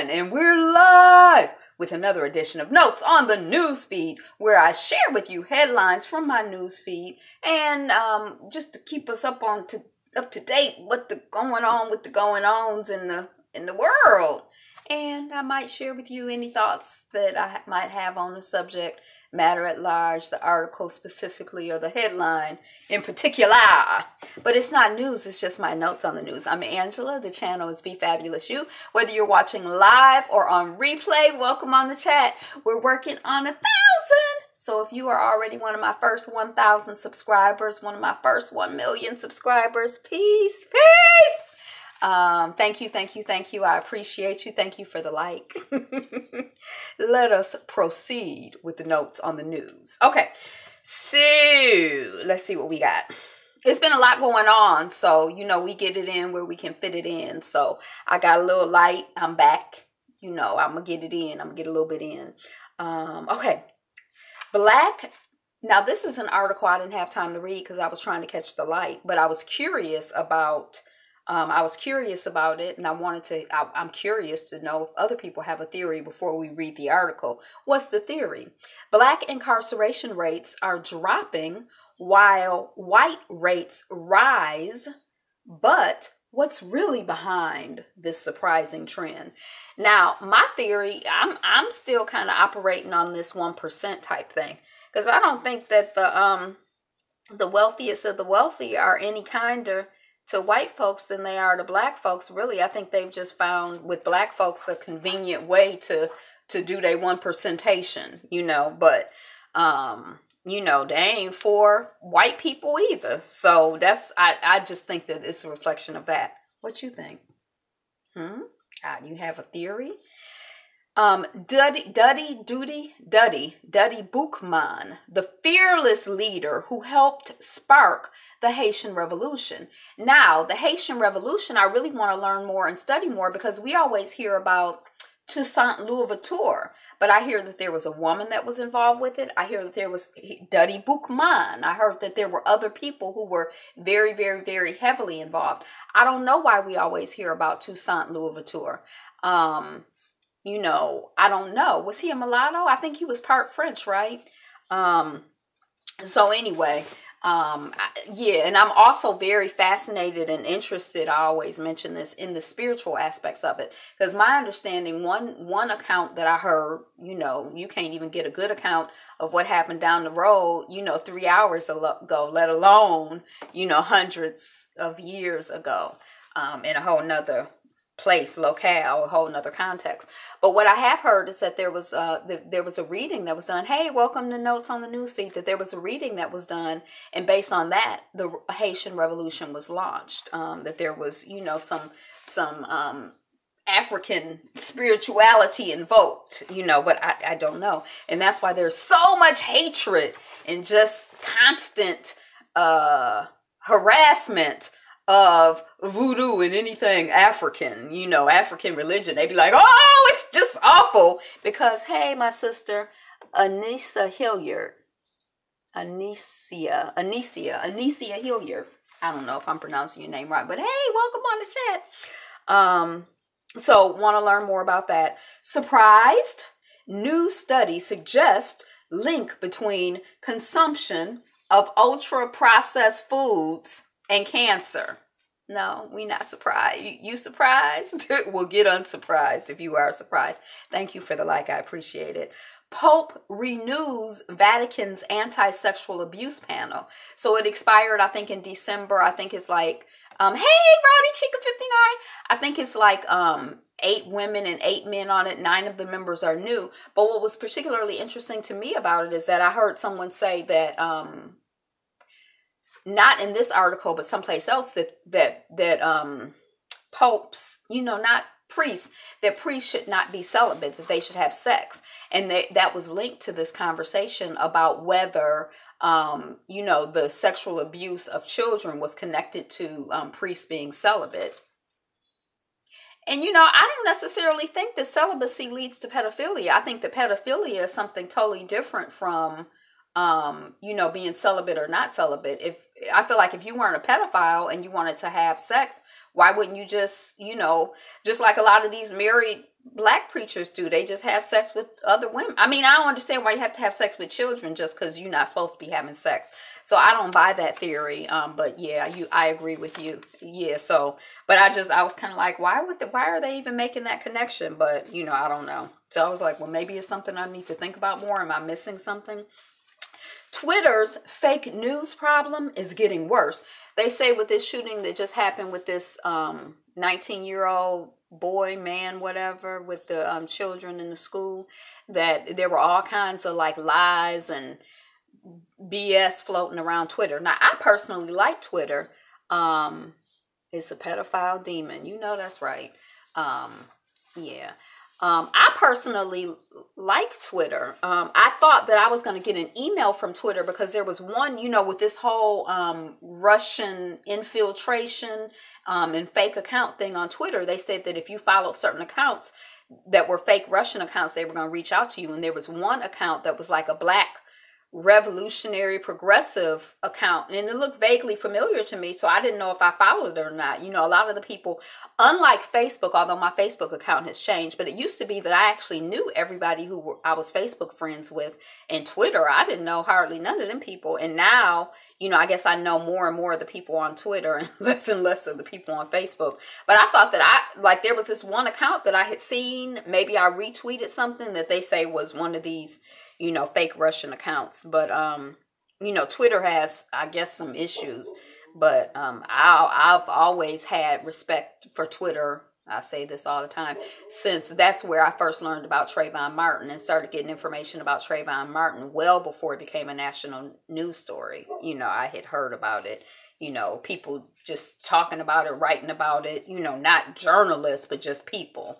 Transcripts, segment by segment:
and we're live with another edition of Notes on the News Feed, where I share with you headlines from my news feed and just to keep us up to date what's going on with the going-ons in the world. And I might share with you any thoughts that I might have on the subject matter at large, the article specifically, or the headline in particular. But it's not news, it's just my notes on the news. I'm Angela, the channel is Be Fabulous You. Whether you're watching live or on replay, welcome on the chat. We're working on 1,000. So if you are already one of my first 1,000 subscribers, one of my first 1 million subscribers, peace. Thank you. I appreciate you. Thank you for the like. Let us proceed with the notes on the news. Okay, so let's see what we got. It's been a lot going on, so, we get it in where we can fit it in. So I got a little light. I'm back. I'm going to get it in. I'm going to get a little bit in. Okay. Now this is an article I didn't have time to read because I was trying to catch the light, but I was curious about it, and I'm curious to know if other people have a theory before we read the article. What's the theory? Black incarceration rates are dropping while white rates rise, but what's really behind this surprising trend? Now, my theory, I'm still kind of operating on this 1% type thing, because I don't think that the wealthiest of the wealthy are any kinder to white folks than they are to black folks. Really, I think they've just found with black folks a convenient way to do their 1%, but they ain't for white people either. So I just think that it's a reflection of that. What you think? You have a theory? Duddy Boukman, the fearless leader who helped spark the Haitian Revolution. Now, the Haitian Revolution, I really want to learn more and study more, because we always hear about Toussaint Louverture, but I hear that there was a woman that was involved with it. I hear that there was Duddy Boukman. I heard that there were other people who were very, very, very heavily involved. I don't know why we always hear about Toussaint Louverture. I don't know. Was he a mulatto? I think he was part French, right? So anyway, and I'm also very fascinated and interested, I always mention this, in the spiritual aspects of it. Because my understanding, one account that I heard, you can't even get a good account of what happened down the road, 3 hours ago, let alone, hundreds of years ago, in a whole nother place, locale, a whole nother context. But what I have heard is that there was a reading that was done. Hey, welcome to Notes on the Newsfeed. That there was a reading that was done, and based on that, the Haitian Revolution was launched. That there was, some African spirituality invoked, but I don't know. And that's why there's so much hatred and just constant harassment of voodoo and anything African, African religion. They be like, oh, it's just awful. Because, hey, my sister, Anissa Hilliard, Anisia Hilliard. I don't know if I'm pronouncing your name right, but hey, welcome on the chat. So want to learn more about that. Surprised? New study suggests link between consumption of ultra-processed foods and cancer. No, we not surprised. You surprised? We'll get unsurprised if you are surprised. Thank you for the like. I appreciate it. Pope renews Vatican's anti-sexual abuse panel. So it expired, I think, in December. I think it's like, hey, Rowdy Chica 59. I think it's like 8 women and 8 men on it. 9 of the members are new. But what was particularly interesting to me about it is that I heard someone say that not in this article, but someplace else, that popes, not priests, that priests should not be celibate, that they should have sex. And that was linked to this conversation about whether, the sexual abuse of children was connected to priests being celibate. And, I don't necessarily think that celibacy leads to pedophilia. I think that pedophilia is something totally different from being celibate or not celibate. I feel like if you weren't a pedophile and you wanted to have sex, why wouldn't you just like a lot of these married black preachers do. They just have sex with other women. I mean, I don't understand why you have to have sex with children just because you're not supposed to be having sex. So I don't buy that theory. But yeah, I agree with you. Yeah. So, but I was kind of like, why are they even making that connection? But I don't know. So I was like, well, maybe it's something I need to think about more. Am I missing something? Twitter's fake news problem is getting worse. They say with this shooting that just happened with this 19-year-old boy, man, whatever, with the children in the school, that there were all kinds of like lies and BS floating around Twitter. Now, I personally like Twitter. It's a pedophile demon. You know that's right. Yeah. I personally like Twitter. I thought that I was going to get an email from Twitter because there was one, with this whole Russian infiltration and fake account thing on Twitter. They said that if you followed certain accounts that were fake Russian accounts, they were going to reach out to you. And there was one account that was like a black revolutionary progressive account, and it looked vaguely familiar to me, so I didn't know if I followed it or not. A lot of the people, unlike Facebook, although my Facebook account has changed, but it used to be that I actually knew everybody I was Facebook friends with. And Twitter, I didn't know hardly none of them people. And now, I guess I know more and more of the people on Twitter and less of the people on Facebook. But I thought that there was this one account that I had seen, maybe I retweeted something that they say was one of these fake Russian accounts. But, Twitter has, I guess, some issues. But I've always had respect for Twitter. I say this all the time, since that's where I first learned about Trayvon Martin and started getting information about Trayvon Martin well before it became a national news story. I had heard about it. People just talking about it, writing about it, not journalists, but just people.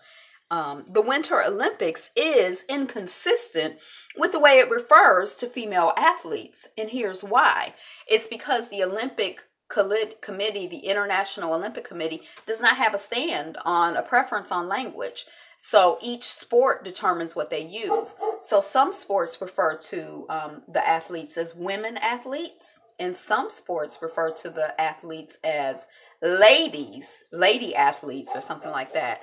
The Winter Olympics is inconsistent with the way it refers to female athletes. And here's why. It's because the Olympic Committee, the International Olympic Committee, does not have a stand on a preference on language. So each sport determines what they use. So some sports refer to the athletes as women athletes, and some sports refer to the athletes as lady athletes or something like that.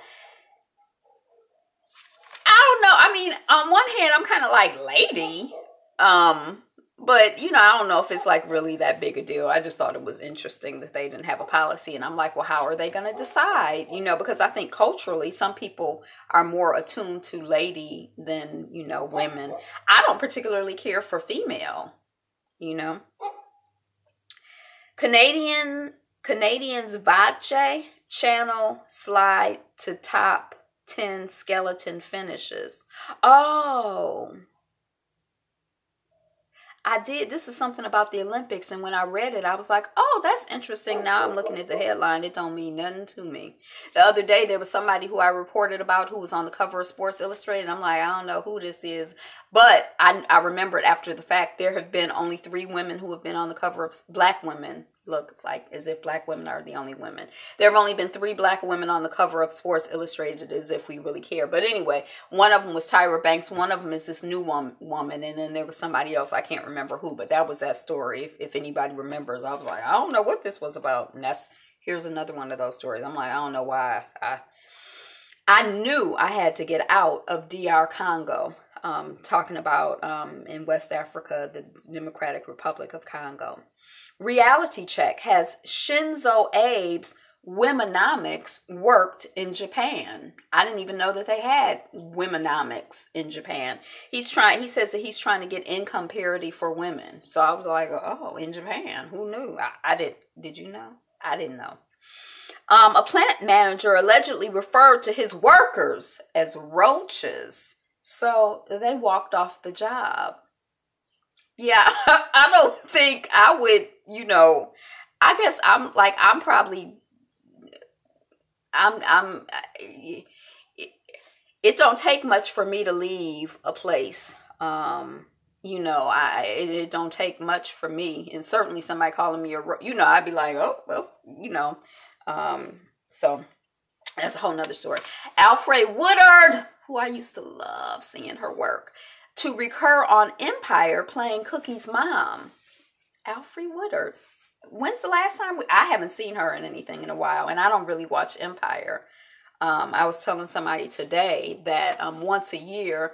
I don't know. I mean, on one hand, I'm kind of like lady. But, I don't know if it's like really that big a deal. I just thought it was interesting that they didn't have a policy. And I'm like, well, how are they going to decide? Because I think culturally, some people are more attuned to lady than, women. I don't particularly care for female, Canadians Vache channel slide to top 10 skeleton finishes. Oh, I did. This is something about the Olympics, and when I read it, I was like, oh, that's interesting. Now I'm looking at the headline. It don't mean nothing to me. The other day, there was somebody who I reported about who was on the cover of Sports Illustrated. I'm like, I don't know who this is. But I remembered after the fact, there have been only 3 women who have been on the cover of black women. Look like as if black women are the only women. There have only been 3 black women on the cover of Sports Illustrated, as if we really care. But anyway, one of them was Tyra Banks. One of them is this new woman. And then there was somebody else. I can't remember who, but that was that story. If anybody remembers, I was like, I don't know what this was about. And here's another one of those stories. I'm like, I don't know why. I knew I had to get out of DR Congo. Talking about in West Africa, the Democratic Republic of Congo. Reality Check has Shinzo Abe's womenomics worked in Japan. I didn't even know that they had womenomics in Japan. He says that he's trying to get income parity for women. So I was like, oh, in Japan, who knew? Did you know? I didn't know. A plant manager allegedly referred to his workers as roaches. So they walked off the job. Yeah, I don't think I would, I guess it don't take much for me to leave a place. It don't take much for me. And certainly somebody calling me I'd be like, oh, well, so that's a whole nother story. Alfre Woodard, who I used to love seeing her work, to recur on Empire playing Cookie's mom. Alfre Woodard. When's the last time I haven't seen her in anything in a while, and I don't really watch Empire. I was telling somebody today that once a year,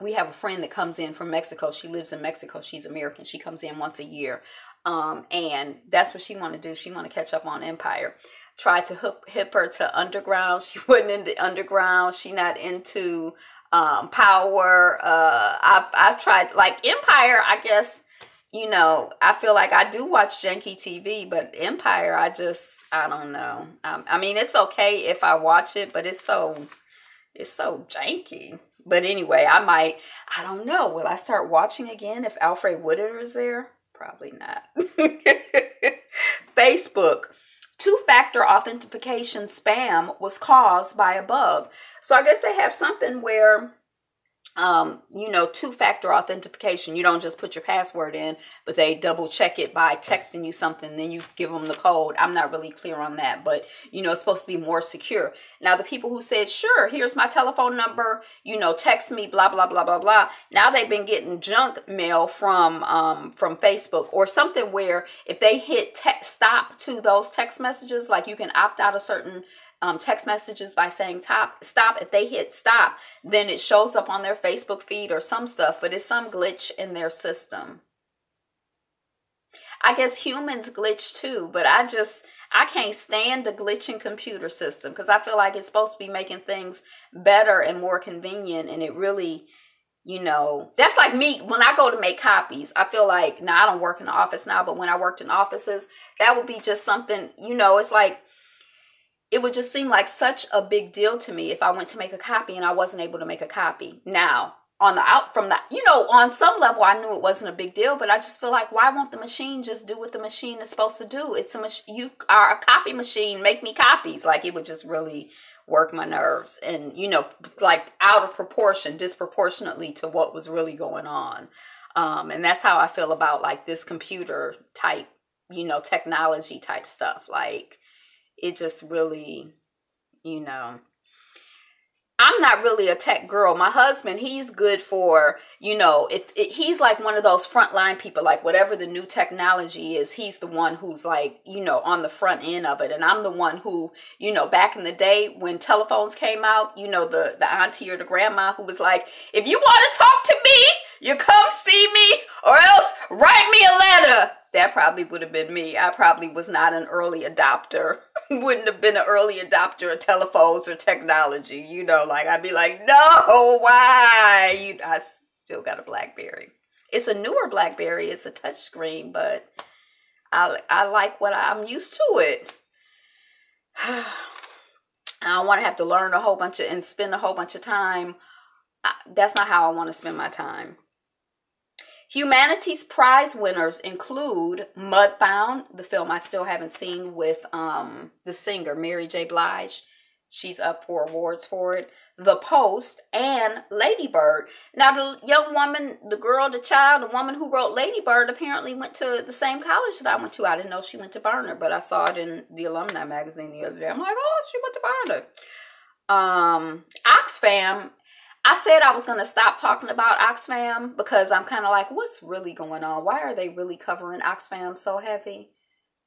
we have a friend that comes in from Mexico. She lives in Mexico. She's American. She comes in once a year. And that's what she want to do. She want to catch up on Empire. Tried to hip her to Underground. She wasn't into Underground. She not into Power. I've tried, like, Empire, I guess, I feel like I do watch janky TV, but Empire, I don't know. I mean, it's okay if I watch it, but it's so janky. But anyway, I don't know. Will I start watching again if Alfre Woodard is there? Probably not. Facebook. Two-factor authentication spam was caused by above. So I guess they have something where, two-factor authentication. You don't just put your password in, but they double check it by texting you something. Then you give them the code. I'm not really clear on that, but, it's supposed to be more secure. Now, the people who said, sure, here's my telephone number, text me, blah, blah, blah, blah, blah. Now they've been getting junk mail from Facebook or something where if they hit stop to those text messages, like you can opt out of certain text messages by saying stop. If they hit stop, then it shows up on their Facebook feed or some stuff, but it's some glitch in their system. I guess humans glitch too, but I can't stand the glitching computer system because I feel like it's supposed to be making things better and more convenient, and it really, that's like me when I go to make copies. I feel like, now I don't work in the office now, but when I worked in offices, that would be just something, it's like, it would just seem like such a big deal to me if I went to make a copy and I wasn't able to make a copy. Now, on some level, I knew it wasn't a big deal, but I just feel like, why won't the machine just do what the machine is supposed to do? You are a copy machine. Make me copies. Like, it would just really work my nerves and, like out of proportion, disproportionately to what was really going on. And that's how I feel about like this computer type, technology type stuff. Like, it just really, I'm not really a tech girl. My husband, he's good for, if he's like one of those frontline people, like whatever the new technology is, he's the one who's like, on the front end of it. And I'm the one who, back in the day when telephones came out, the auntie or the grandma who was like, if you want to talk to me, you come see me or else write me a letter. That probably would have been me. I probably was not an early adopter. Wouldn't have been an early adopter of telephones or technology. Like I'd be like, no, why? I still got a BlackBerry. It's a newer BlackBerry. It's a touch screen, but I like what I'm used to it. I don't want to have to learn a whole bunch and spend a whole bunch of time. That's not how I want to spend my time. Humanities Prize winners include Mudbound, the film I still haven't seen with the singer Mary J. Blige. She's up for awards for it. The Post and Lady Bird. Now, the young woman, the girl, the child, the woman who wrote Lady Bird apparently went to the same college that I went to. I didn't know she went to Barner, but I saw it in the alumni magazine the other day. I'm like, oh, she went to Barner. Oxfam. I said I was going to stop talking about Oxfam because I'm kind of like, what's really going on? Why are they really covering Oxfam so heavy?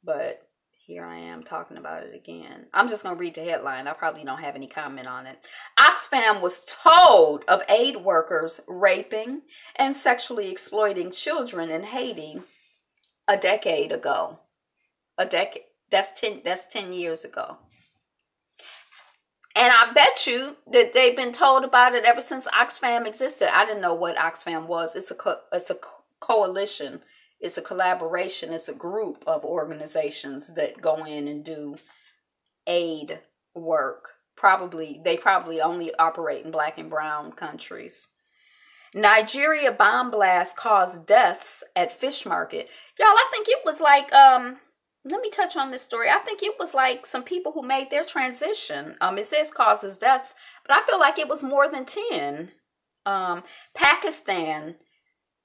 But here I am talking about it again. I'm just going to read the headline. I probably don't have any comment on it. Oxfam was told of aid workers raping and sexually exploiting children in Haiti a decade ago. That's 10 years ago. And I bet you that they've been told about it ever since Oxfam existed. I didn't know what Oxfam was. It's a coalition. It's a collaboration. It's a group of organizations that go in and do aid work. They probably only operate in Black and brown countries. Nigeria bomb blast caused deaths at fish market. Y'all, I think it was like let me touch on this story. I think it was like some people who made their transition. It says causes deaths, but I feel like it was more than 10. Pakistan,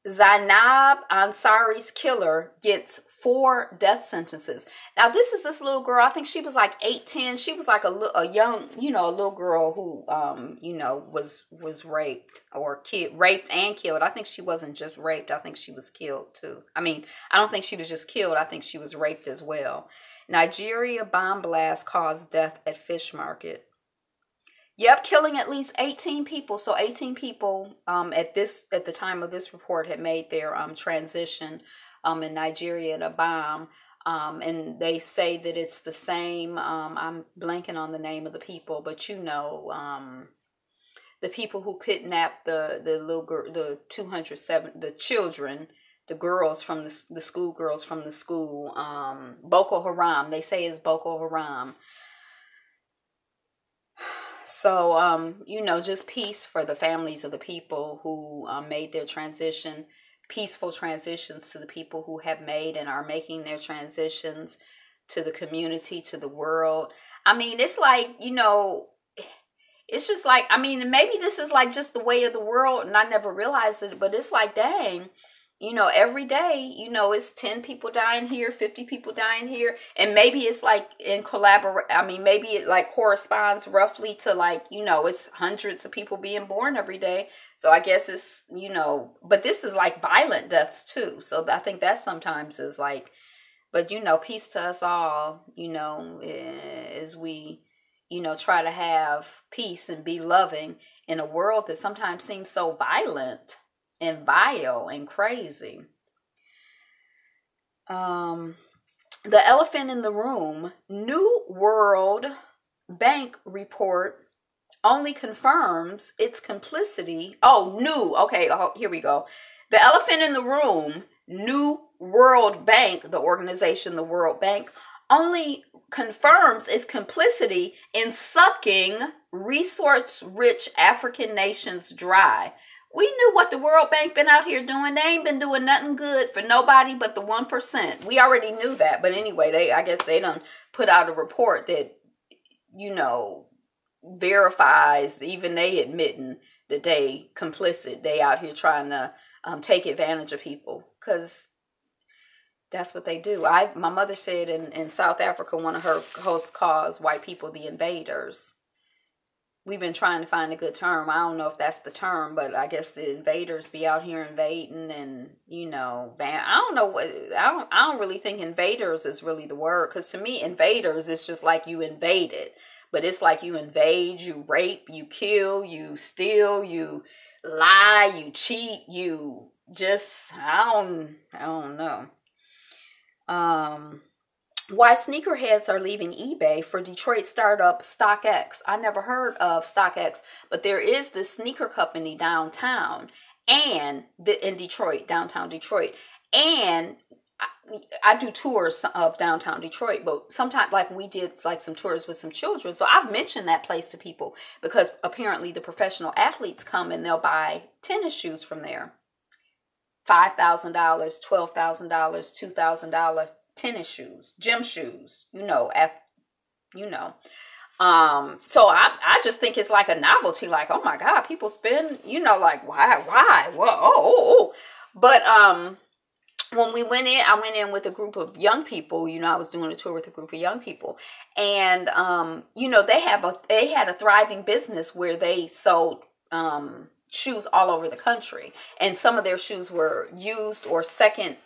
Zainab Ansari's killer gets 4 death sentences. Now, this is this little girl. I think she was like 8, 10. She was like a young, a little girl who, was raped or raped and killed. I think she wasn't just raped. I think she was killed too. I mean, I don't think she was just killed. I think she was raped as well. Nigeria bomb blast caused death at fish market. Yep, killing at least 18 people. So 18 people at the time of this report had made their transition in Nigeria in a bomb. And they say that it's the same. I'm blanking on the name of the people, but the people who kidnapped the little girl, the 207, the children, the girls from the schoolgirls from the school, Boko Haram. They say it's Boko Haram. So, just peace for the families of the people who made their transition, peaceful transitions to the people who have made and are making their transitions, to the community, to the world. I mean, it's like, it's just like, I mean, maybe this is like just the way of the world and I never realized it, but it's like, dang, every day, it's 10 people dying here, 50 people dying here. And maybe it's like in maybe it like corresponds roughly to like, it's hundreds of people being born every day. So I guess it's, but this is like violent deaths too. So I think that sometimes is like, but peace to us all, as we, try to have peace and be loving in a world that sometimes seems so violent and vile and crazy. The elephant in the room, New World Bank report only confirms its complicity. Here we go. The elephant in the room, New World Bank, the organization, the World Bank, only confirms its complicity in sucking resource-rich African nations dry. We knew what the World Bank been out here doing. They ain't been doing nothing good for nobody but the 1%. We already knew that. But anyway, I guess they done put out a report that, verifies, even they admitting that they complicit. They out here trying to take advantage of people. Because that's what they do. My mother said in South Africa, one of her hosts calls white people the invaders. We've been trying to find a good term. I don't know if that's the term, but I guess the invaders be out here invading and, I don't know what, I don't really think invaders is really the word. Because to me, invaders is just like you invaded. But it's like you invade, you rape, you kill, you steal, you lie, you cheat, you just, I don't know. Why sneakerheads are leaving eBay for Detroit startup StockX. I never heard of StockX, but there is this sneaker company downtown and in Detroit, downtown Detroit. And I do tours of downtown Detroit, but sometimes like we did like some tours with some children. So I've mentioned that place to people because apparently the professional athletes come and they'll buy tennis shoes from there. $5,000, $12,000, $2,000 tennis shoes, gym shoes, So I just think it's like a novelty, like, oh my God, people spend, like, why, whoa, But, when we went in, I went in with a group of young people, I was doing a tour with a group of young people and, they had a thriving business where they sold, shoes all over the country, and some of their shoes were used or second.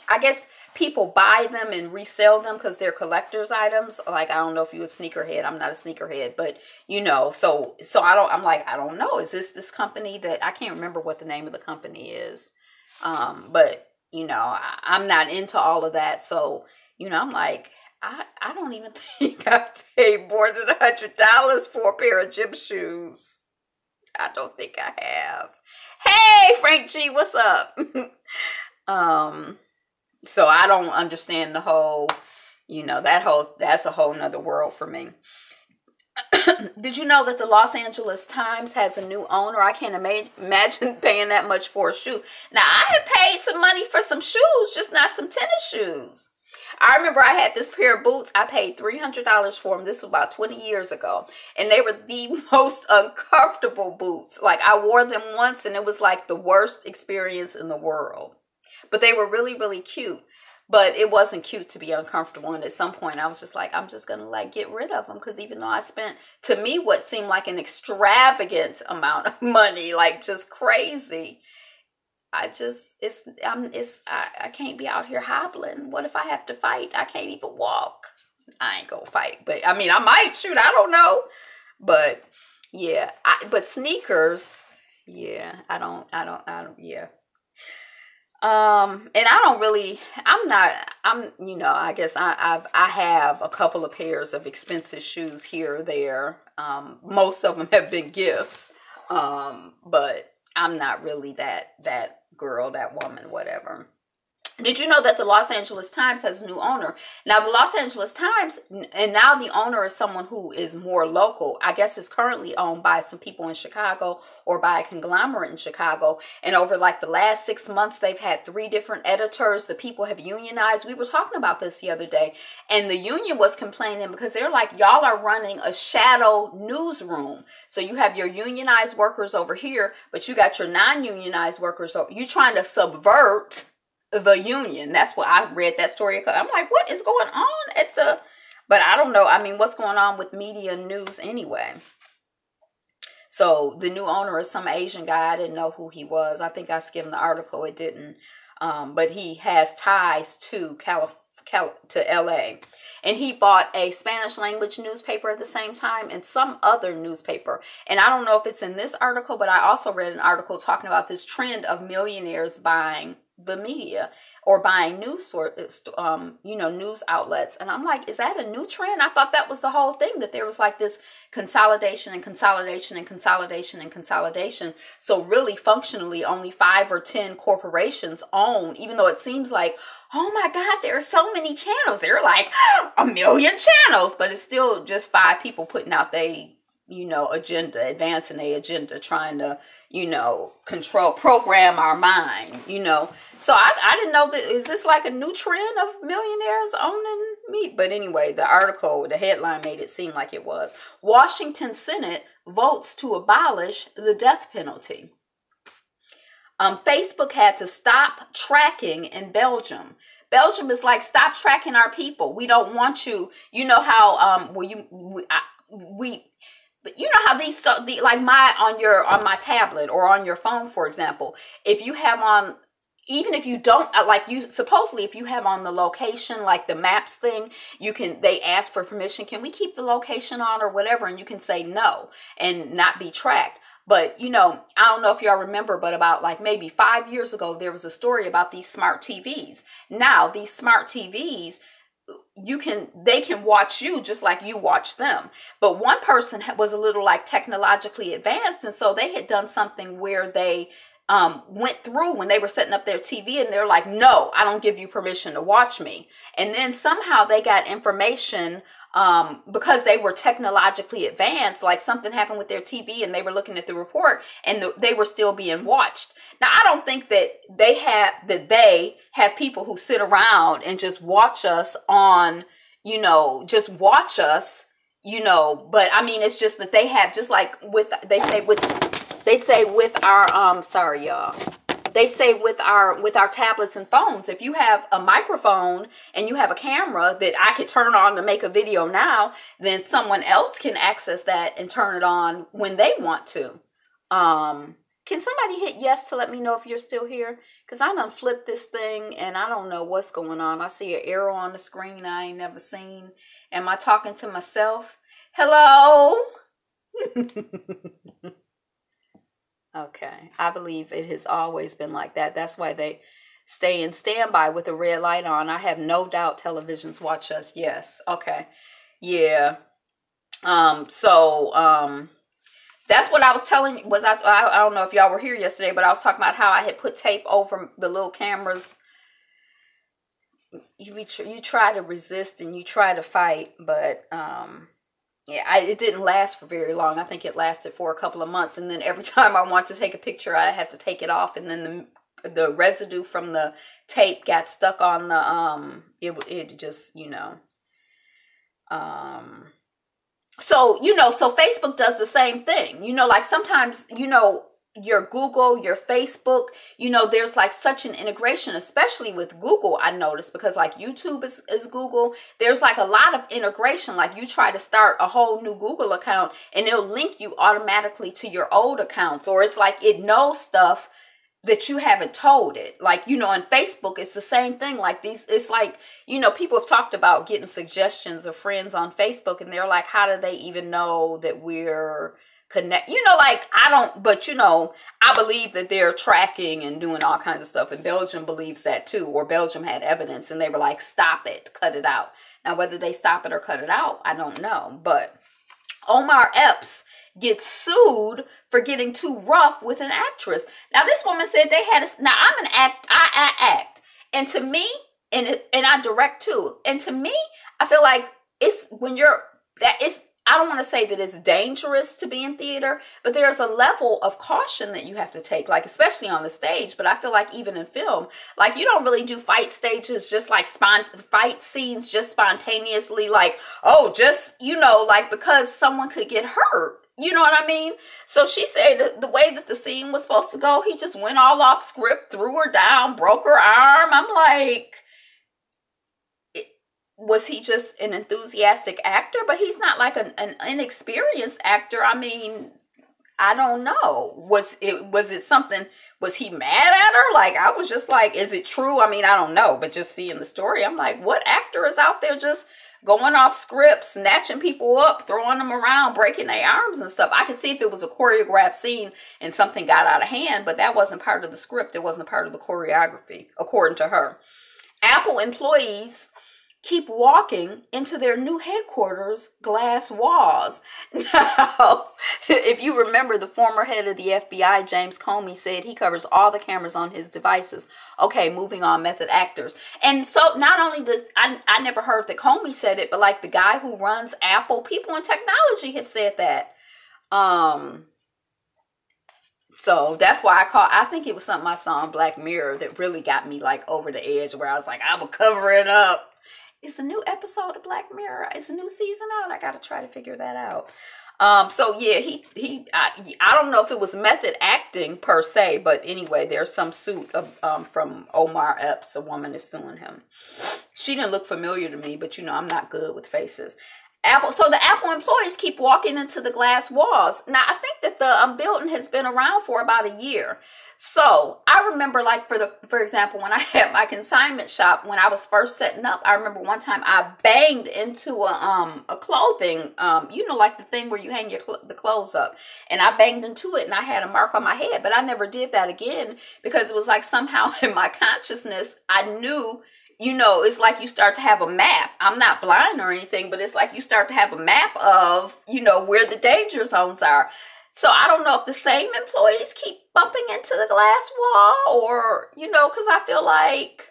I guess people buy them and resell them because they're collector's items. Like, I don't know if you're a sneakerhead. I'm not a sneakerhead, but so I don't know. Is this company that I can't remember what the name of the company is? But I'm not into all of that. So, I'm like, I don't even think I paid more than $100 for a pair of gym shoes. I don't think I have. Hey, Frank G, what's up? So I don't understand the whole, that's a whole nother world for me. Did you know that the Los Angeles Times has a new owner? I can't imagine paying that much for a shoe. Now, I have paid some money for some shoes, just not some tennis shoes. I remember I had this pair of boots. I paid $300 for them. This was about 20 years ago. And they were the most uncomfortable boots. Like, I wore them once and it was like the worst experience in the world. But they were really, really cute. But it wasn't cute to be uncomfortable. And at some point I was just like, I'm just going to like get rid of them. Because even though I spent, to me, what seemed like an extravagant amount of money, like just crazy, I can't be out here hobbling. What if I have to fight? I can't even walk. I ain't gonna fight, but I mean, I might shoot. I don't know, but yeah. But sneakers, yeah. I don't. Yeah. And I don't really. I'm not. I'm. I guess I have a couple of pairs of expensive shoes here or there. Most of them have been gifts. But I'm not really that girl, that woman, whatever. Did you know that the Los Angeles Times has a new owner? Now, the Los Angeles Times, and now the owner is someone who is more local. I guess it's currently owned by some people in Chicago or by a conglomerate in Chicago. And over like the last 6 months, they've had 3 different editors. The people have unionized. We were talking about this the other day. And the union was complaining because they're like, y'all are running a shadow newsroom. So you have your unionized workers over here, but you got your non-unionized workers. You trying to subvert the union. That's what I read that story. I'm like, what is going on but I don't know. I mean, what's going on with media and news anyway? So the new owner is some Asian guy. I didn't know who he was. I think I skimmed the article. It didn't. But he has ties to to LA. And he bought a Spanish language newspaper at the same time and some other newspaper. And I don't know if it's in this article, but I also read an article talking about this trend of millionaires buying the media or buying news news outlets. And I'm like, is that a new trend? I thought that was the whole thing, that there was like this consolidation and consolidation and consolidation and consolidation. So really functionally only 5 or 10 corporations own, even though it seems like, oh my God, there are so many channels. There are like 1 million channels, but it's still just 5 people putting out agenda, advancing a agenda, trying to, program our mind, So I didn't know that. Is this like a new trend of millionaires owning meat? But anyway, the headline made it seem like it was. Washington Senate votes to abolish the death penalty. Facebook had to stop tracking in Belgium. Belgium is like, stop tracking our people. We don't want you. You know how but you know how on my tablet or on your phone, for example, if you have on, even if you don't, if you have on the location, like the maps thing, they ask for permission. Can we keep the location on or whatever? And you can say no and not be tracked. But, I don't know if y'all remember, but about like maybe 5 years ago, there was a story about these smart TVs. Now, these smart TVs, they can watch you just like you watch them. But one person was a little like technologically advanced, and so they had done something where they went through when they were setting up their TV, and they're like, no, I don't give you permission to watch me. And then somehow they got information because they were technologically advanced, like something happened with their TV and they were looking at the report and they were still being watched. Now, I don't think that they have people who sit around and just watch us on, but I mean, it's just that they have, just like they say with our sorry y'all, they say with our tablets and phones, if you have a microphone and you have a camera that I could turn on to make a video now, then someone else can access that and turn it on when they want to. Can somebody hit yes to let me know if you're still here? Because I done flipped this thing and I don't know what's going on. I see an arrow on the screen I ain't never seen. Am I talking to myself? Hello? Okay. I believe it has always been like that. That's why they stay in standby with the red light on. I have no doubt televisions watch us. Yes. Okay. Yeah. That's what I was telling you. I don't know if y'all were here yesterday, but I was talking about how I had put tape over the little cameras. You try to resist and you try to fight, but it didn't last for very long. I think it lasted for a couple of months, and then every time I want to take a picture, I had to take it off, and then the residue from the tape got stuck on the it just So Facebook does the same thing. Like sometimes, your Google, your Facebook, there's like such an integration, especially with Google, I noticed, because like YouTube is Google. There's like a lot of integration. Like you try to start a whole new Google account and it'll link you automatically to your old accounts, or it's like it knows stuff that you haven't told it. Like, you know, on Facebook, it's the same thing. Like these, it's like, you know, people have talked about getting suggestions of friends on Facebook, and they're like, how do they even know that we're connect? You know, like, I don't, but you know, I believe that they're tracking and doing all kinds of stuff. And Belgium believes that too, or Belgium had evidence and they were like, stop it, cut it out. Now, whether they stop it or cut it out, I don't know. But Omar Epps gets sued for getting too rough with an actress. Now, this woman said they had a, now I'm an act, I act. And to me, and I direct too. And to me, I feel like it's when you're, that is, I don't want to say that it's dangerous to be in theater, but there's a level of caution that you have to take, like especially on the stage. But I feel like even in film, like you don't really do fight stages, just like fight scenes, just spontaneously, like, oh, just, you know, like because someone could get hurt. You know what I mean? So she said the way that the scene was supposed to go, he just went all off script, threw her down, broke her arm. I'm like, was he just an enthusiastic actor? But he's not like an inexperienced actor. I mean, I don't know. Was it something, was he mad at her? Like, I was just like, is it true? I mean, I don't know. But just seeing the story, I'm like, what actor is out there just going off script, snatching people up, throwing them around, breaking their arms and stuff? I could see if it was a choreographed scene and something got out of hand, but that wasn't part of the script. It wasn't part of the choreography, according to her. Apple employees keep walking into their new headquarters glass walls. Now, if you remember, the former head of the FBI, James Comey, said he covers all the cameras on his devices. Okay, moving on, method actors. And so not only does, I never heard that Comey said it, but like the guy who runs Apple, people in technology have said that. So that's why I think it was something I saw on Black Mirror that really got me like over the edge, where I was like, I will cover it up. It's a new episode of Black Mirror. It's a new season out. I got to try to figure that out. So yeah, I don't know if it was method acting per se, but anyway, there's some suit of, from Omar Epps. A woman is suing him. She didn't look familiar to me, but you know, I'm not good with faces. So the Apple employees keep walking into the glass walls. Now, I think that the building has been around for about a year. So I remember, like, for example, when I had my consignment shop, when I was first setting up, I remember one time I banged into a clothing, you know, like the thing where you hang the clothes up, and I banged into it and I had a mark on my head, but I never did that again because it was like somehow in my consciousness, I knew, you know, it's like you start to have a map. I'm not blind or anything, but it's like you start to have a map of, you know, where the danger zones are. So I don't know if the same employees keep bumping into the glass wall or, you know, because I feel like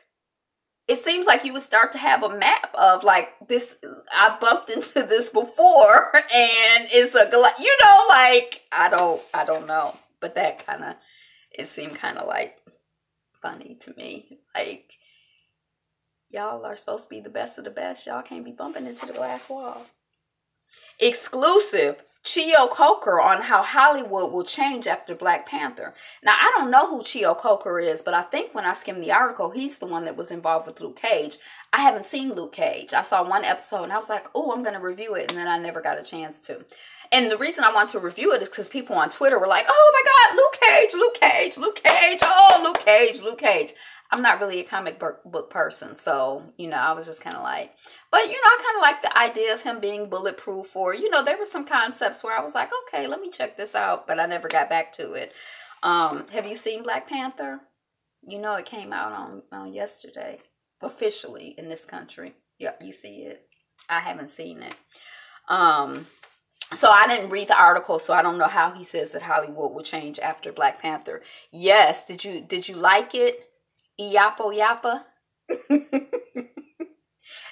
it seems like you would start to have a map of like this. I bumped into this before and it's a, you know, like, I don't know. But that kind of, it seemed kind of like funny to me. Like, y'all are supposed to be the best of the best. Y'all can't be bumping into the glass wall. Exclusive. Chio Coker on how Hollywood will change after Black Panther. Now, I don't know who Chio Coker is, but I think when I skimmed the article, he's the one that was involved with Luke Cage. I haven't seen Luke Cage. I saw one episode and I was like, oh, I'm going to review it. And then I never got a chance to. And the reason I want to review it is because people on Twitter were like, oh my God, Luke Cage, Luke Cage, Luke Cage, oh, Luke Cage, Luke Cage. I'm not really a comic book person, so, you know, I was just kind of like, but, you know, I kind of like the idea of him being bulletproof, or, you know, there were some concepts where I was like, okay, let me check this out, but I never got back to it. Have you seen Black Panther? You know, it came out on yesterday, officially in this country. Yeah, you see it? I haven't seen it. So I didn't read the article, so I don't know how he says that Hollywood will change after Black Panther. Yes, did you like it? Yappa yappa.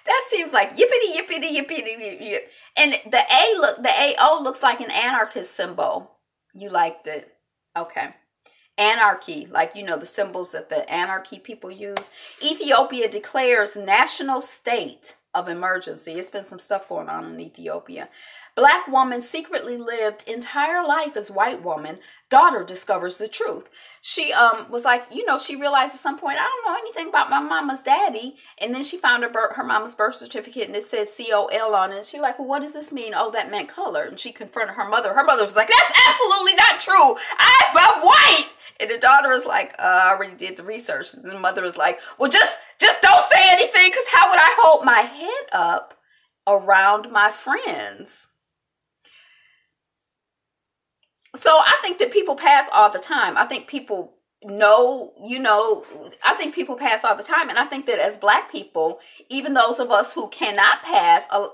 That seems like yippity yippity yippity yip. And the AO looks like an anarchist symbol. You liked it. Okay. Anarchy, like, you know, the symbols that the anarchy people use. Ethiopia declares national state of emergency. It's been some stuff going on in Ethiopia. Black woman secretly lived entire life as white woman. Daughter discovers the truth. She was like, you know, she realized at some point, I don't know anything about my mama's daddy. And then she found her mama's birth certificate and it said COL on it. And she like, well, what does this mean? Oh, that meant color. And she confronted her mother. Her mother was like, that's absolutely not true. I'm white. And the daughter is like, I already did the research. And the mother is like, well, just don't say anything, because how would I hold my head up around my friends? So I think that people pass all the time. I think people I think people pass all the time. And I think that as Black people, even those of us who cannot pass, are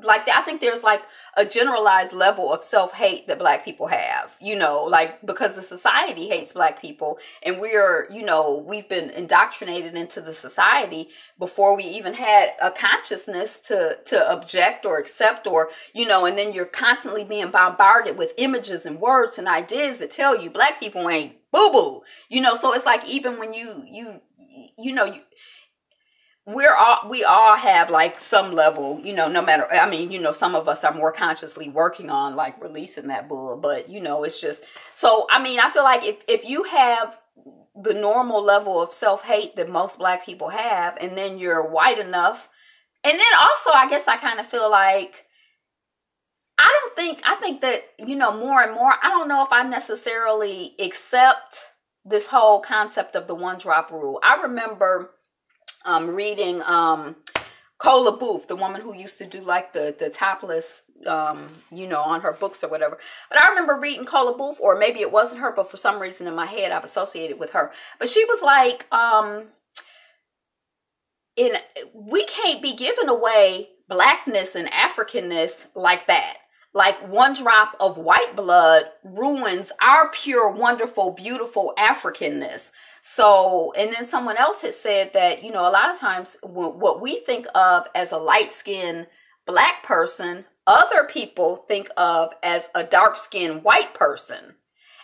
like, I think there's like a generalized level of self-hate that Black people have, like, because the society hates Black people, and we've been indoctrinated into the society before we even had a consciousness to object or accept, or, and then you're constantly being bombarded with images and words and ideas that tell you Black people ain't boo-boo, so it's like, even when we all have like some level, no matter, some of us are more consciously working on like releasing that bull, but it's just, so, I feel like if you have the normal level of self-hate that most Black people have, and then you're white enough, and then also, I guess I kind of feel like, I think that, more and more, I don't know if I necessarily accept this whole concept of the one drop rule. I remember reading Cola Booth, the woman who used to do like the topless, on her books or whatever. But I remember reading Cola Booth, or maybe it wasn't her, but for some reason in my head I've associated with her. But she was like, we can't be giving away Blackness and Africanness like that. Like, one drop of white blood ruins our pure, wonderful, beautiful Africanness. So, and then someone else had said that, a lot of times what we think of as a light-skinned Black person, other people think of as a dark-skinned white person.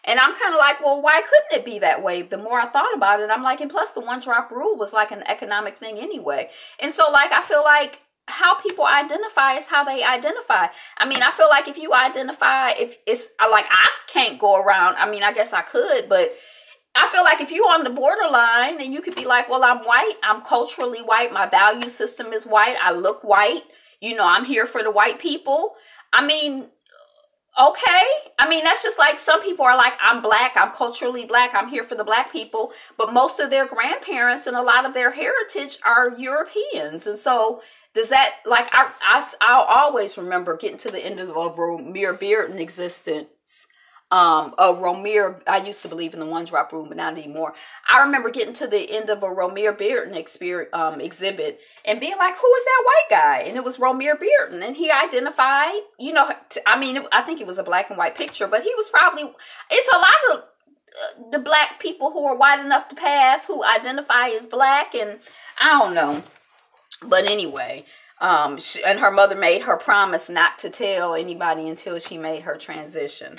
And I'm kind of like, well, why couldn't it be that way? The more I thought about it, I'm like, and plus the one drop rule was like an economic thing anyway. And so, like, I feel like how people identify is how they identify. I feel like if you identify, if it's like, I can't go around, I guess I could, but I feel like if you're on the borderline, and you could be like, well, I'm white, I'm culturally white, my value system is white, I look white, I'm here for the white people. Okay. That's just like, some people are like, I'm Black, I'm culturally Black, I'm here for the Black people, but most of their grandparents and a lot of their heritage are Europeans. And so does that, like, I'll always remember getting to the end of Romare Bearden existence. Romare, I used to believe in the one drop rule, but not anymore. I remember getting to the end of a Romare Bearden exhibit and being like, who is that white guy? And it was Romare Bearden, and he identified, I think it was a black and white picture, but he was probably, it's a lot of the Black people who are white enough to pass who identify as Black, and I don't know. But anyway, and her mother made her promise not to tell anybody until she made her transition.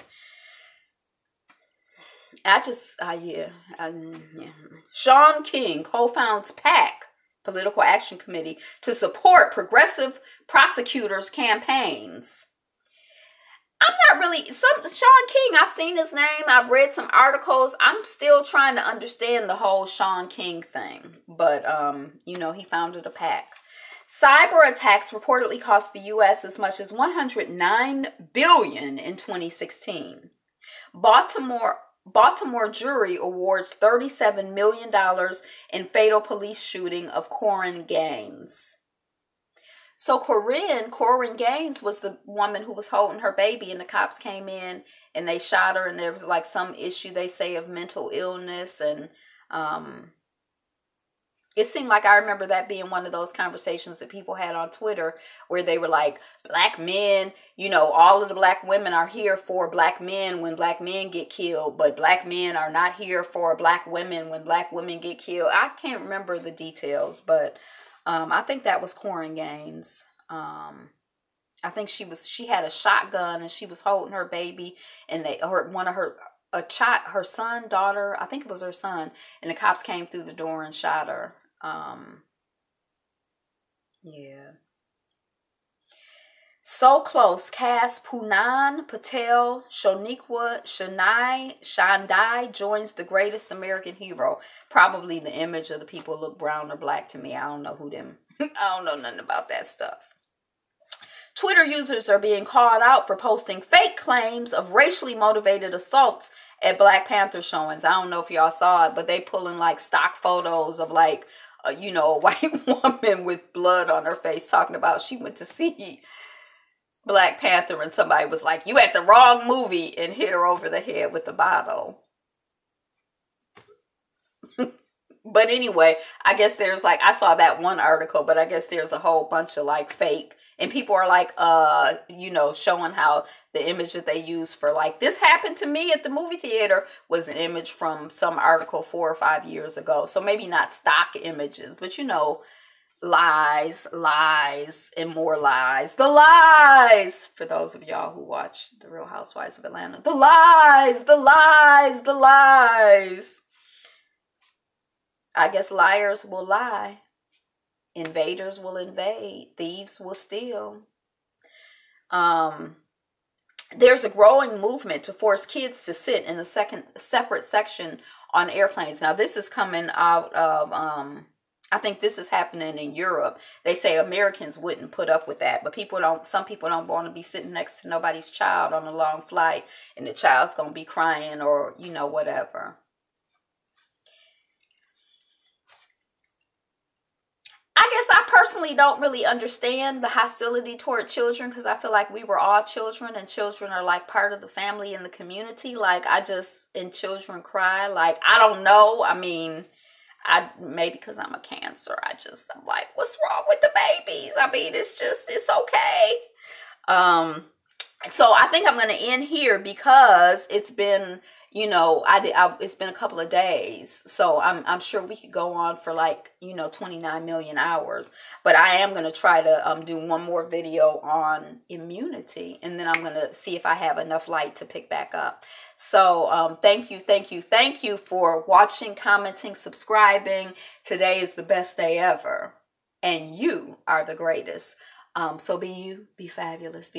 Shaun King co-founds PAC, Political Action Committee, to support progressive prosecutors' campaigns. I'm not really, Shaun King, I've seen his name, I've read some articles. I'm still trying to understand the whole Shaun King thing. But, he founded a PAC. Cyber attacks reportedly cost the U.S. as much as $109 billion in 2016. Baltimore jury awards $37 million in fatal police shooting of Corinne Gaines. So Corinne Gaines was the woman who was holding her baby, and the cops came in and they shot her, and there was like some issue, they say, of mental illness, and it seemed like I remember that being one of those conversations that people had on Twitter where they were like, Black men, all of the Black women are here for Black men when Black men get killed, but Black men are not here for Black women when Black women get killed. I can't remember the details, but I think that was Corinne Gaines. I think she had a shotgun and she was holding her baby, and her son, daughter, I think it was her son, and the cops came through the door and shot her. Yeah. So Close cast Poonam Patel Shoniqua Shandai joins the greatest American hero. Probably the image of the people look brown or Black to me. I don't know who them. I don't know nothing about that stuff. Twitter users are being called out for posting fake claims of racially motivated assaults at Black Panther showings. I don't know if y'all saw it, but they pulling like stock photos of like, a white woman with blood on her face talking about she went to see Black Panther and somebody was like, you at the wrong movie, and hit her over the head with a bottle. But anyway, I guess there's like, I saw that one article, but I guess there's a whole bunch of like fake, and people are like, showing how the image that they use for like, this happened to me at the movie theater was an image from some article 4 or 5 years ago. So maybe not stock images, but lies, and more lies. The lies! For those of y'all who watch The Real Housewives of Atlanta. The lies! The lies! The lies! I guess liars will lie. Invaders will invade. Thieves will steal. There's a growing movement to force kids to sit in a separate section on airplanes. Now, this is coming out of... I think this is happening in Europe. They say Americans wouldn't put up with that, but some people don't want to be sitting next to nobody's child on a long flight, and the child's going to be crying or, whatever. I guess I personally don't really understand the hostility toward children, because I feel like we were all children, and children are like part of the family and the community. Like, and children cry. Like, I don't know. I mean... maybe because I'm a Cancer, I'm like, what's wrong with the babies? I mean, it's okay. So I think I'm going to end here because it's been, it's been a couple of days. So I'm sure we could go on for like, 29 million hours. But I am going to try to do one more video on immunity. And then I'm going to see if I have enough light to pick back up. So thank you for watching, commenting, subscribing. Today is the best day ever. And you are the greatest. So be you, be fabulous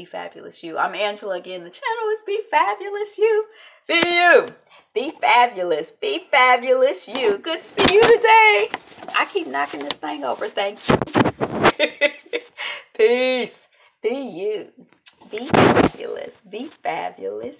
you. I'm Angela again. The channel is Be Fabulous You. Be you. Be fabulous you. Good to see you today. I keep knocking this thing over. Thank you. Peace. Be you. Be fabulous. Be fabulous.